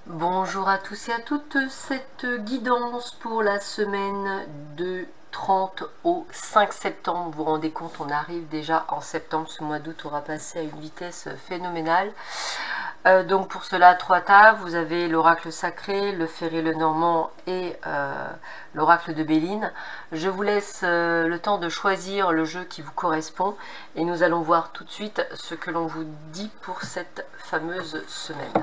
Bonjour à tous et à toutes, cette guidance pour la semaine de 30 au 5 septembre. Vous vous rendez compte, on arrive déjà en septembre, ce mois d'août aura passé à une vitesse phénoménale. Donc pour cela, 3 tables, vous avez l'oracle sacré, le ferré le normand et l'oracle de Béline. Je vous laisse le temps de choisir le jeu qui vous correspond et nous allons voir tout de suite ce que l'on vous dit pour cette fameuse semaine.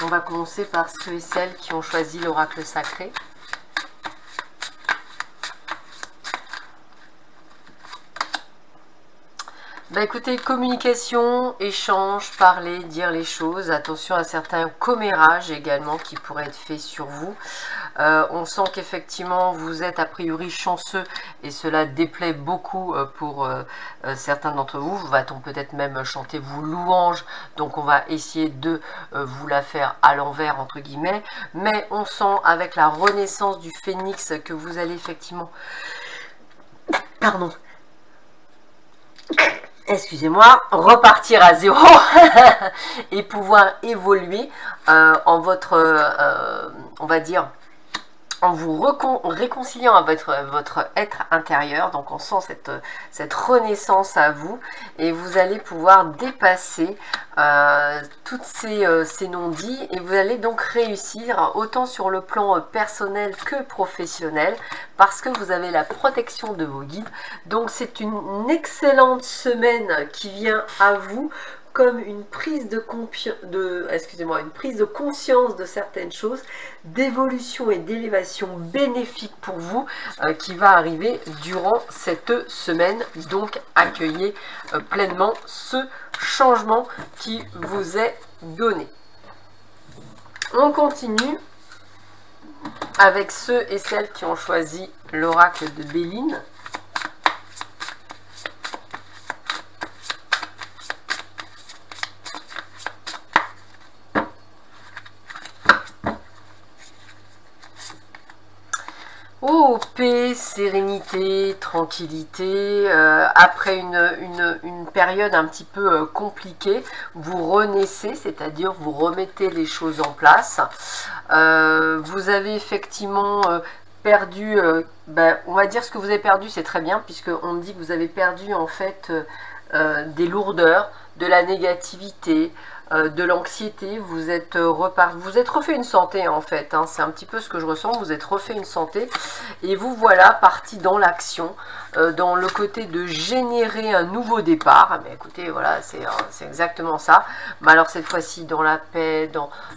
On va commencer par ceux et celles qui ont choisi l'oracle sacré. Bah écoutez, communication, échange, parler, dire les choses. Attention à certains commérages également qui pourraient être faits sur vous. On sent qu'effectivement vous êtes a priori chanceux et cela déplaît beaucoup pour certains d'entre vous. Va-t-on peut-être même chanter vos louanges, donc on va essayer de vous la faire à l'envers entre guillemets. Mais on sent avec la renaissance du phénix que vous allez effectivement... Pardon. Excusez-moi, repartir à zéro et pouvoir évoluer en votre, on va dire, en vous réconciliant à votre être intérieur. Donc on sent cette renaissance à vous et vous allez pouvoir dépasser toutes ces non-dits et vous allez donc réussir autant sur le plan personnel que professionnel parce que vous avez la protection de vos guides. Donc c'est une excellente semaine qui vient à vous comme une prise de conscience de certaines choses, d'évolution et d'élévation bénéfique pour vous qui va arriver durant cette semaine. Donc accueillez pleinement ce changement qui vous est donné. On continue avec ceux et celles qui ont choisi l'oracle de Béline. Oh, paix, sérénité, tranquillité, après une période un petit peu compliquée, vous renaissez, c'est-à-dire vous remettez les choses en place. Vous avez effectivement perdu, on va dire ce que vous avez perdu, c'est très bien, puisqu'on dit que vous avez perdu en fait des lourdeurs, de la négativité, de l'anxiété, vous êtes refait une santé en fait, hein, c'est un petit peu ce que je ressens, vous êtes refait une santé et vous voilà parti dans l'action, dans le côté de générer un nouveau départ. Mais écoutez, voilà, c'est exactement ça, mais alors cette fois-ci dans la paix,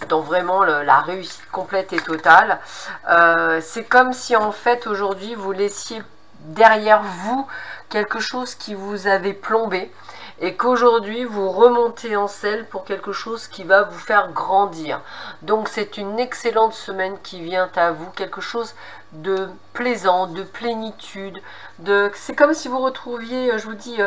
dans vraiment la réussite complète et totale. C'est comme si en fait aujourd'hui vous laissiez derrière vous quelque chose qui vous avait plombé et qu'aujourd'hui vous remontez en selle pour quelque chose qui va vous faire grandir. Donc c'est une excellente semaine qui vient à vous, quelque chose de plaisant, de plénitude, c'est comme si vous retrouviez, je vous dis,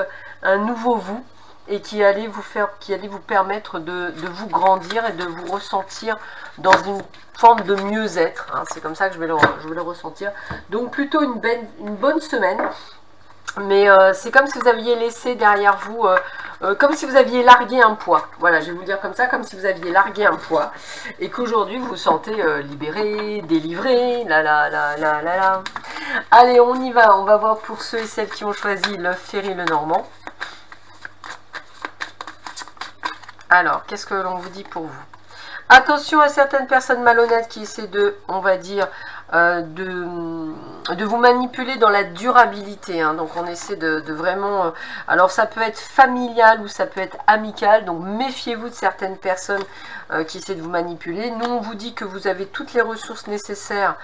un nouveau vous et qui allait vous permettre de vous grandir et de vous ressentir dans une forme de mieux-être, hein. C'est comme ça que je vais le ressentir. Donc plutôt une bonne semaine. Mais c'est comme si vous aviez laissé derrière vous, comme si vous aviez largué un poids. Voilà, je vais vous dire comme ça, comme si vous aviez largué un poids. Et qu'aujourd'hui, vous vous sentez libéré, délivré, là. Allez, on y va. On va voir pour ceux et celles qui ont choisi le ferré le normand. Alors, qu'est-ce que l'on vous dit pour vous? Attention à certaines personnes malhonnêtes qui essaient de, on va dire, de vous manipuler dans la durabilité, hein. Donc on essaie de vraiment... alors ça peut être familial ou ça peut être amical, donc méfiez-vous de certaines personnes qui essaient de vous manipuler. Nous on vous dit que vous avez toutes les ressources nécessaires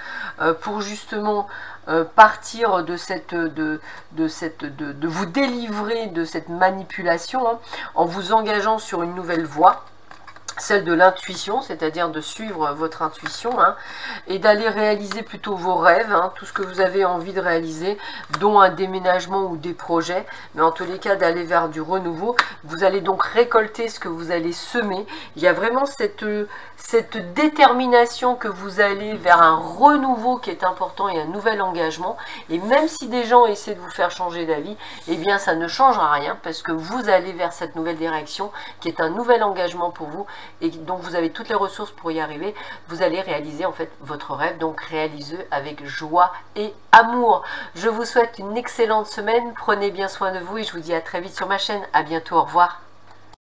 pour justement partir de vous délivrer de cette manipulation, hein, en vous engageant sur une nouvelle voie. celle de l'intuition, c'est-à-dire de suivre votre intuition, hein, et d'aller réaliser plutôt vos rêves, hein, tout ce que vous avez envie de réaliser, dont un déménagement ou des projets, mais en tous les cas d'aller vers du renouveau. Vous allez donc récolter ce que vous allez semer. Il y a vraiment cette détermination que vous allez vers un renouveau qui est important et un nouvel engagement, et même si des gens essaient de vous faire changer d'avis, eh bien ça ne changera rien, parce que vous allez vers cette nouvelle direction, qui est un nouvel engagement pour vous, et donc vous avez toutes les ressources pour y arriver. Vous allez réaliser en fait votre rêve, donc réalisez avec joie et amour. Je vous souhaite une excellente semaine, prenez bien soin de vous et je vous dis à très vite sur ma chaîne. À bientôt, au revoir.